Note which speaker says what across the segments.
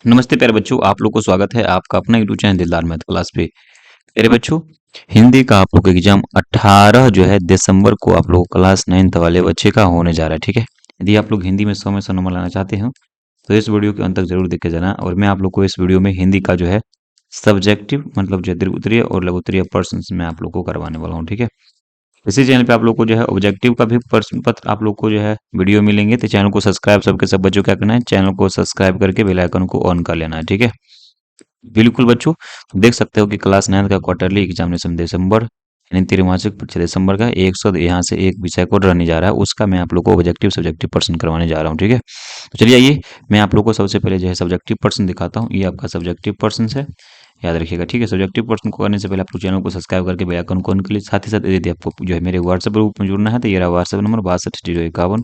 Speaker 1: नमस्ते प्यारे बच्चों, आप लोग को स्वागत है आपका अपना यूट्यूब चैनल दिलदार मैथ क्लास पे। प्यारे बच्चों, हिंदी का आप लोग का एग्जाम 18 जो है दिसंबर को आप लोग क्लास 9th वाले बच्चे का होने जा रहा है। ठीक है, यदि आप लोग हिंदी में 100 में 100 नंबर लाना चाहते हो तो इस वीडियो के अंत तक जरूर देख के जाना। और मैं आप लोग को इस वीडियो में हिंदी का जो है सब्जेक्टिव मतलब जो दीर्घ उत्तरीय और लघु उत्तरीय प्रश्न मैं आप लोग को करवाने वाला हूँ। ठीक है, इसी चैनल पे आप लोग को जो है ऑब्जेक्टिव का भी प्रश्न पत्र आप लोग को जो है वीडियो मिलेंगे। तो चैनल को सब्सक्राइब सबके सब बच्चों क्या करना है, चैनल को सब्सक्राइब करके बेल आइकन को ऑन कर लेना है। ठीक है, बिल्कुल बच्चों, देख सकते हो कि क्लास 9 का क्वार्टरली एग्जामिनेशन दिसंबर यानी त्रैमासिक परीक्षा दिसंबर का 100 यहाँ से एक विषय कोड रहने जा रहा है, उसका मैं आप लोग को ऑब्जेक्टिव सब्जेक्टिव पर्सन करवाने जा रहा हूँ। ठीक है, तो चलिए आइए मैं आप लोग को सबसे पहले जो है सब्जेक्टिव पर्सन दिखाता हूँ। ये आपका सब्जेक्टिव पर्सन है, याद रखिएगा। ठीक है, सब्जेक्टिव पर्सन को करने से पहले आप लोग चैनल को सब्सक्राइब करके बेल आइकन को ऑन कर लीजिए। साथ ही साथ यदि आपको जो है मेरे व्हाट्सएप ग्रुप में जुड़ना है तो ये रहा व्हाट्सएप नंबर 62 051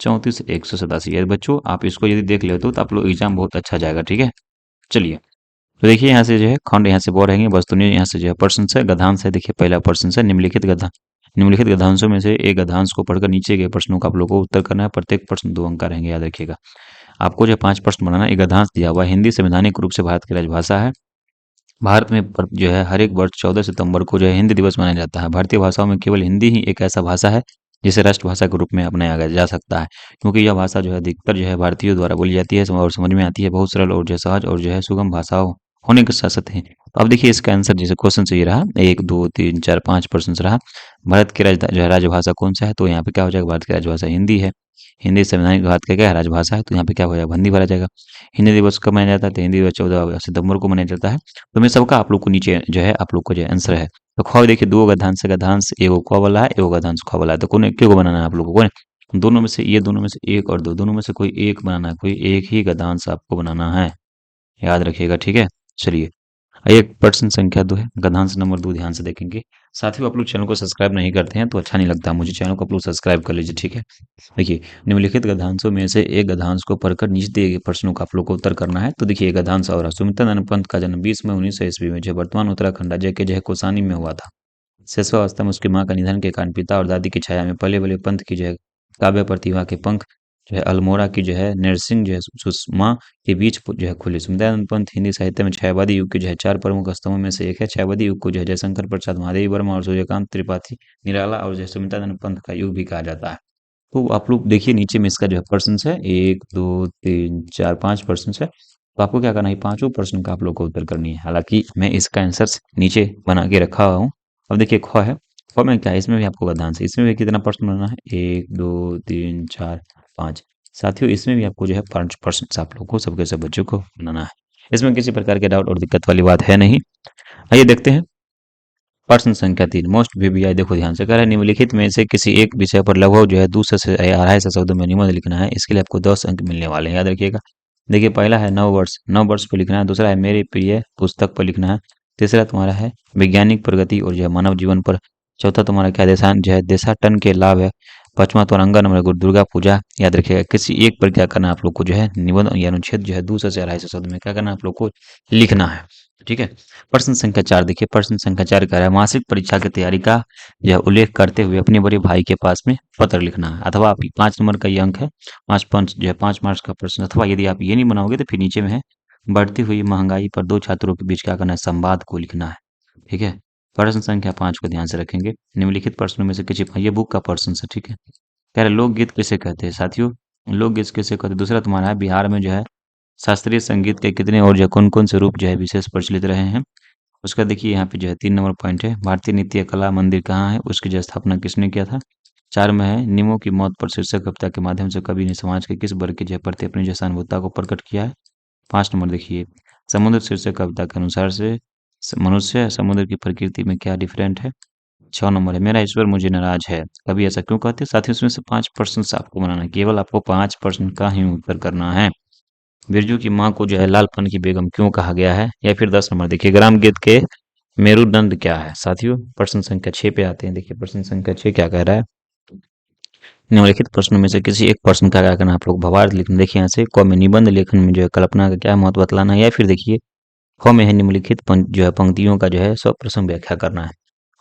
Speaker 1: 34 187। यार बच्चों, आप इसको यदि देख लेते हो तो आप लोग एग्जाम बहुत अच्छा जाएगा। ठीक है, चलिए तो देखिए यहाँ से जो है खंड यहाँ से बोर रहेंगे वस्तुनि यहाँ से जो है पर्सन है गधांश है। देखिए पहला पर्सन है निम्नलिखित गधांशों में से एक गधांश को पढ़कर नीचे के प्रश्नों का आप लोगों को उत्तर करना है। प्रत्येक प्रश्न 2 अंक का रहेंगे, याद रखिएगा। आपको जो है 5 प्रश्न बनाना है। एक गधांश दिया हुआ है, हिंदी संवैधानिक रूप से भारत की राजभाषा है। भारत में जो है हर एक वर्ष 14 सितंबर को जो है हिंदी दिवस मनाया जाता है। भारतीय भाषाओं में केवल हिंदी ही एक ऐसा भाषा है जिसे राष्ट्रभाषा के रूप में अपनाया जा सकता है, क्योंकि यह भाषा जो है अधिकतर जो है भारतीयों द्वारा बोली जाती है और समझ में आती है। बहुत सरल और जो सहज और जो है सुगम भाषाओं होने के साथ साथ है। तो अब देखिए इसका आंसर जैसे क्वेश्चन से ये रहा 1 2 3 4 5 प्रश्न से रहा। भारत की जो है राजभाषा कौन सा है, तो यहाँ पे क्या हो जाएगा, भारत की राजभाषा हिंदी है। हिंदी संवैधानिक भारत का क्या है, राजभाषा है, तो यहाँ पे क्या हो जाएगा, हिंदी भरा जाएगा। हिंदी दिवस कब मनाया जाता है, तो हिंदी दिवस 14 सितंबर को मनाया जाता है। तो मैं सबका आप लोग को नीचे जो है आप लोग को जो है आंसर है। तो ख देखिए 2 गधांश से गधांश एगो क वाला है, एगो गधांश ख वाला है। तो कौन एक को बनाना है आप लोगों को, दोनों में से ये दोनों में से एक और दो दोनों में से कोई एक बनाना है, कोई एक ही गधांश आपको बनाना है, याद रखिएगा। ठीक है, चलिए आइए प्रश्न संख्या 2 है, गधांश नंबर 2 ध्यान से देखेंगे। साथियों आप लोग चैनल को सब्सक्राइब नहीं करते हैं तो अच्छा नहीं लगता मुझे, चैनल को आप लोग सब्सक्राइब कर लीजिए। ठीक है, देखिए निम्नलिखित गधांशों में से एक गधांश को पढ़कर नीचे दिए गए प्रश्नों का आप लोग को उत्तर करना है। तो देखिए गधांश और सुमित्रानंद पंत का जन्म 20 मई 1900 ईस्वी में जो वर्तमान उत्तराखंड राज्य के जो है कौसानी में हुआ था। शिशुअवस्था में उसकी मां का निधन के कारण पिता और दादी की छाया में पले बले पंत की जो है काव्य प्रतिभा के पंख जो है अल्मोड़ा की जो है नरसिंह जो है सुषमा के बीच जो है खुले। सुमित्रानंद पंत हिंदी साहित्य में छायावादी युग के जो है 4 प्रमुख स्तंभों में से एक है। छायावादी युग को जो है जयशंकर प्रसाद महादेवी वर्मा और सूर्यकांत त्रिपाठी निराला और जो है सुमित्रानंद पंत का युग भी कहा जाता है। तो आप लोग देखिए नीचे में इसका जो है प्रश्न है 1 2 3 4 5 प्रश्न है। तो आपको क्या करना है, पांचों प्रश्न का आप लोग को उत्तर करनी है। हालांकि मैं इसका आंसर नीचे बना के रखा हुआ हूँ। अब देखिए ख है, ख में क्या है, इसमें भी आपको गद्यांश है। इसमें भी कितना प्रश्न बनाना है, 1 2 3 4 5। साथियों इसमें भी आपको जो है 5 प्रश्न आप लोग को सबके सब बच्चों को बनाना है। इसमें किसी प्रकार के डाउट और दिक्कत वाली बात है नहीं। आइए देखते हैं प्रश्न संख्या 3 मोस्ट वीवीआई। देखो ध्यान से, कह रहा है निम्नलिखित में से किसी एक विषय पर लगभग जो है 200 से 250 शब्दों में निबंध लिखना है। इसके लिए आपको 10 अंक मिलने वाले हैं, याद रखिएगा। देखिए पहला है नव वर्ष पर लिखना है। दूसरा है मेरे प्रिय पुस्तक पर लिखना है। तीसरा तुम्हारा है वैज्ञानिक प्रगति और जो है मानव जीवन पर। चौथा तुम्हारा क्या देशान जो है देशाटन के लाभ है। पांचवा तुम्हारा अंगा नंबर दुर्गा पूजा, याद रखिएगा। किसी एक पर क्या करना है आप लोग को जो है निबंध या अनुच्छेद जो है 200 से 250 शब्द में क्या करना है आप लोग को लिखना है। ठीक है, प्रश्न संख्या 4 देखिए, प्रश्न संख्या 4 कह रहा है मासिक परीक्षा की तैयारी का यह उल्लेख करते हुए अपने बड़े भाई के पास में पत्र लिखना है। अथवा आप 5 नंबर का ये अंक है, 5 जो है 5 मार्क्स का प्रश्न। अथवा यदि आप ये नहीं बनाओगे तो फिर नीचे में है बढ़ती हुई महंगाई पर 2 छात्रों के बीच क्या करना है, संवाद को लिखना है। ठीक है, प्रश्न संख्या 5 को ध्यान से रखेंगे। निम्नलिखित प्रश्नों में से किसी, ये बुक का प्रश्न है। ठीक है, कह रहे लोकगीत किसे कहते हैं। साथियों लोकगीत किसे कहते हैं। दूसरा तुम्हारा है बिहार में जो है शास्त्रीय संगीत के कितने और जो कौन कौन से रूप जो है विशेष प्रचलित रहे हैं। उसका देखिए यहाँ पे जो है 3 नंबर पॉइंट है, भारतीय नृत्य कला मंदिर कहाँ है, उसकी जो स्थापना किसने किया था। 4 में है निमो की मौत पर शीर्षक कविता के माध्यम से कवि ने समाज के किस वर्ग के जय प्रति अपनी जो सहानुभूति को प्रकट किया है। 5 नंबर देखिए समुद्र शीर्षक कविता के अनुसार से मनुष्य समुद्र की प्रकृति में क्या डिफरेंट है। 6 नंबर है मेरा ईश्वर मुझे नाराज है, कभी ऐसा क्यों कहते हैं। साथ ही उसमें से 5 प्रश्न आपको बनाना है, केवल आपको 5 प्रश्न का ही उत्तर करना है। बिरजू की मां को जो है लालपन की बेगम क्यों कहा गया है। या फिर 10 नंबर देखिए ग्राम गीत के मेरुदंड क्या है। साथियों प्रश्न संख्या 6 पे आते हैं। देखिए प्रश्न संख्या 6 क्या कह रहा है, निम्नलिखित प्रश्नों में से किसी एक प्रश्न का क्या करना है आप लोग भावार्थ लिखना। देखिए यहाँ से क में निबंध लेखन में जो है कल्पना का क्या महत्व बतलाना है। या फिर देखिए ख में है निम्नलिखित जो है पंक्तियों का जो है स्वप्रसंग व्याख्या करना है।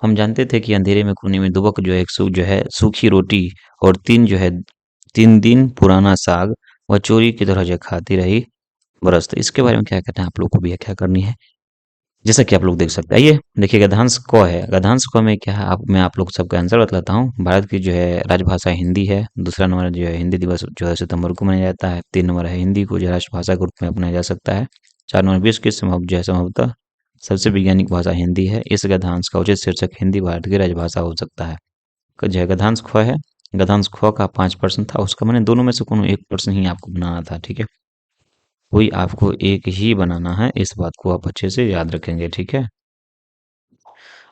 Speaker 1: हम जानते थे कि अंधेरे में कोने में दुबक जो है जो है सूखी रोटी और 3 दिन पुराना साग वह चोरी की तरह जो खाती रही। बरस। तो इसके बारे में क्या कहते हैं आप लोग को भी क्या करनी है, जैसा कि आप लोग देख सकते हैं। आइए देखिए, गद्यांश क है। गद्यांश क में क्या है, मैं आप लोग सबका आंसर बतलाता हूँ। भारत की जो है राजभाषा हिंदी है। दूसरा नंबर जो है हिंदी दिवस जो है सितंबर को मनाया जाता है। 3 नंबर है हिंदी को जो है राष्ट्रभाषा के रूप में अपनाया जा सकता है। 4 नंबर विश्व की जो है संभवतः सबसे वैज्ञानिक भाषा हिंदी है। इस गद्यांश का उचित शीर्षक हिंदी भारत की राजभाषा हो सकता है। जो है गद्यांश ख है। गद्यांश ख का 5% था, उसका मैंने दोनों में से कोनो एक प्रश्न ही आपको बनाना था, ठीक है। कोई आपको एक ही बनाना है, इस बात को आप अच्छे से याद रखेंगे, ठीक है।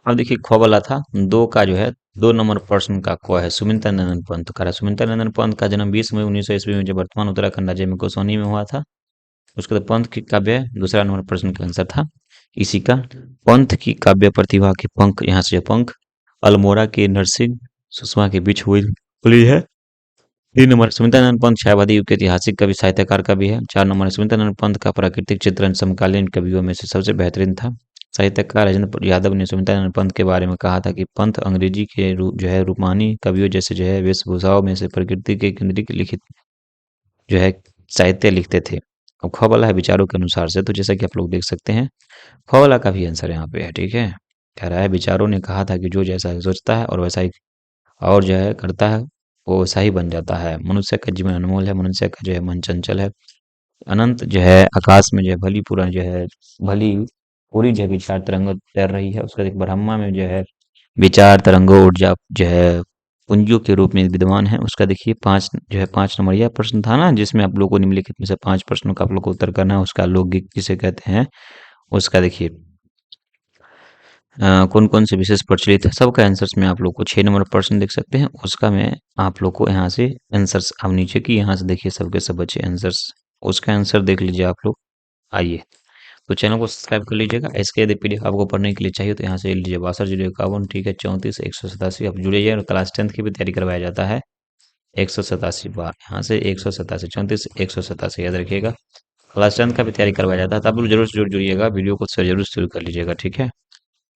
Speaker 1: अब देखिए ख वाला था, दो का जो है 2 नंबर प्रश्न का क है सुमित्रा नंदन पंत का। सुमित्रा नंदन पंत का जन्म 20 मई 1900 ईस्वी में जो वर्तमान उत्तराखंड राज्य में गोसौनी में हुआ था। उसके बाद पंत की काव्य, दूसरा नंबर प्रश्न का आंसर था इसी का। पंत की काव्य प्रतिभा के पंख, यहाँ से पंख अल्मोड़ा के नरसिंह सुषमा के बीच हुई खुली है। 3 नंबर सुमित्रानंद पंत छायावादी युग के ऐतिहासिक कवि साहित्यकार कवि है। 4 नंबर सुमित्रानंद पंत का प्राकृतिक चित्रण समकालीन कवियों में से सबसे बेहतरीन था। साहित्यकार राजेंद्र यादव ने सुमित्रानंद पंत के बारे में कहा था कि पंत अंग्रेजी के जो है रूमानी कवियों जैसे जो है वेशभूषाओं में से प्रकृति के केंद्रित लिखित जो है साहित्य लिखते थे। अब ख वाला है विचारों के अनुसार से, तो जैसा कि आप लोग देख सकते हैं ख वाला का भी आंसर यहाँ पे है, ठीक है। कह रहा है विचारों ने कहा था कि जो जैसा सोचता है और वैसा ही और जो है करता है वो वैसा ही बन जाता है। मनुष्य का जीवन अनमोल है, मनुष्य का जो है मन चंचल है। अनंत जो है आकाश में जो है भली पूरा जो है भली पूरी जो है विचार तरंग तैर रही है। उसका एक ब्रह्मा में जो है विचार तरंगों ऊर्जा जो है पुंजों के रूप में विद्यमान है। उसका देखिए 5 नंबर यह प्रश्न था ना, जिसमें आप लोग को निम्नलिखित में से 5 प्रश्नों का आप लोग को उत्तर करना है। उसका लोकगीत किसे कहते हैं, उसका देखिए कौन कौन से विशेष प्रचलित है, सबका आंसर्स में आप लोग को 6 नंबर प्रश्न देख सकते हैं। उसका मैं आप लोग को यहाँ से आंसर्स अब नीचे की यहाँ से देखिए सबके सब बच्चे आंसर्स, उसका आंसर देख लीजिए आप लोग। आइए तो चैनल को सब्सक्राइब कर लीजिएगा। इसके यदि पीडीएफ आपको पढ़ने के लिए चाहिए तो यहाँ से ले लीजिए 62 051, ठीक है, 34 187 आप जुड़िए। और क्लास 10th की भी तैयारी करवाया जाता है 187 बार, यहाँ से 187 34 187 याद रखिएगा। क्लास 10th का भी तैयारी करवाया जाता है, तो आप लोग जरूर से जरूर जुड़िएगा, वीडियो को जरूर शुरू कर लीजिएगा, ठीक है।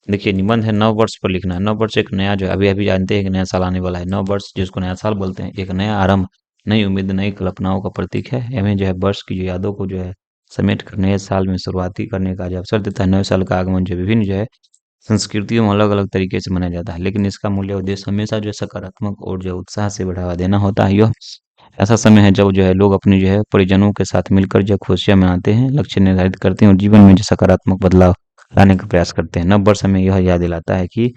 Speaker 1: देखिए निबंध है, नव वर्ष पर लिखना है। नव वर्ष एक नया जो है अभी अभी जानते हैं कि नया साल आने वाला है। नव वर्ष जिसको नया साल बोलते हैं, एक नया आरंभ, नई उम्मीद, नई कल्पनाओं का प्रतीक है। हमें जो है वर्ष की जो यादों को जो है समेट कर नए साल में शुरुआती करने का जो अवसर देता है। नए साल का आगमन जो विभिन्न जो है संस्कृतियों में अलग अलग तरीके से मनाया जाता है, लेकिन इसका मूल्य उद्देश्य हमेशा जो है सकारात्मक और जो है उत्साह से बढ़ावा देना होता है। यह ऐसा समय है जब जो है लोग अपने जो है परिजनों के साथ मिलकर जो खुशियां मनाते हैं, लक्ष्य निर्धारित करते हैं और जीवन में जो सकारात्मक बदलाव लाने का प्रयास करते हैं। नव वर्ष हमें यह याद दिलाता है कि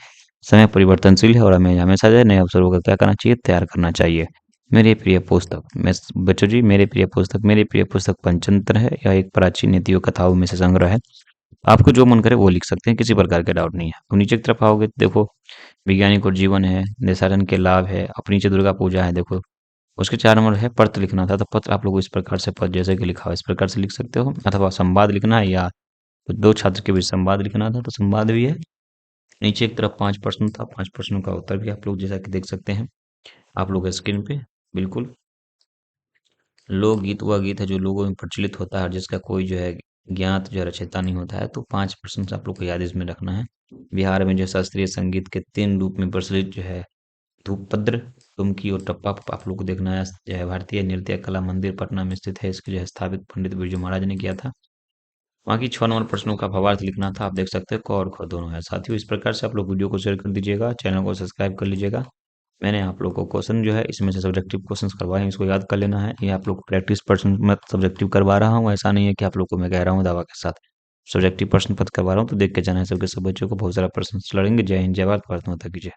Speaker 1: समय परिवर्तनशील है और हमें हमेशा जो है नए अवसरों का क्या करना चाहिए, तैयार करना चाहिए। मेरी प्रिय पुस्तक, मैं बच्चों जी मेरी प्रिय पुस्तक पंचतंत्र है। यह एक प्राचीन नीतियों कथाओं में से संग्रह है। आपको जो मन करे वो लिख सकते हैं, किसी प्रकार के डाउट नहीं है। अब नीचे की तरफ आओगे तो देखो वैज्ञानिक और जीवन है, देशाटन के लाभ है, अब नीचे दुर्गा पूजा है। देखो उसके 4 नंबर है पत्र लिखना था, तो पत्र आप लोग इस प्रकार से पत्र जैसे कि लिखा हो इस प्रकार से लिख सकते हो, अथवा संवाद लिखना है या दो छात्र के बीच संवाद लिखना था तो संवाद भी है। नीचे एक तरफ 5 प्रश्न था, 5 प्रश्नों का उत्तर भी आप लोग जैसा कि देख सकते हैं आप लोग स्क्रीन पे। बिल्कुल लोकगीत वह गीत है जो लोगों में प्रचलित होता है और जिसका कोई जो है ज्ञात जो है रचयिता नहीं होता है। तो 5 प्रश्न से आप लोग को याद इसमें रखना है। बिहार में जो शास्त्रीय संगीत के 3 रूप में प्रचलित जो है धूपद्र, टुमकी और टप्पा आप लोग को देखना है। जो है भारतीय नृत्य कला मंदिर पटना में स्थित है, इसके जो है स्थापित पंडित बिरजू महाराज ने किया था। बाकी 6 नंबर प्रश्नों का भावार्थ लिखना था, आप देख सकते हैं क और ख दोनों है। साथियों इस प्रकार से आप लोग वीडियो को शेयर कर दीजिएगा, चैनल को सब्सक्राइब कर लीजिएगा। मैंने आप लोग को क्वेश्चन जो है इसमें से सब्जेक्टिव क्वेश्चंस करवाए हैं, इसको याद कर लेना है। ये आप लोग को प्रैक्टिस पर्सन मैं सब्जेक्टिव करवा रहा हूँ, ऐसा नहीं है कि आप लोग को मैं कह रहा हूँ दावा के साथ। सब्जेक्टिव प्रश्न पत्र करवा रहा हूँ, तो देख के जाना है सबके सब बच्चों को बहुत सारा प्रश्न लड़ेंगे। जय हिंद, जय भारत, भारत माता की जय।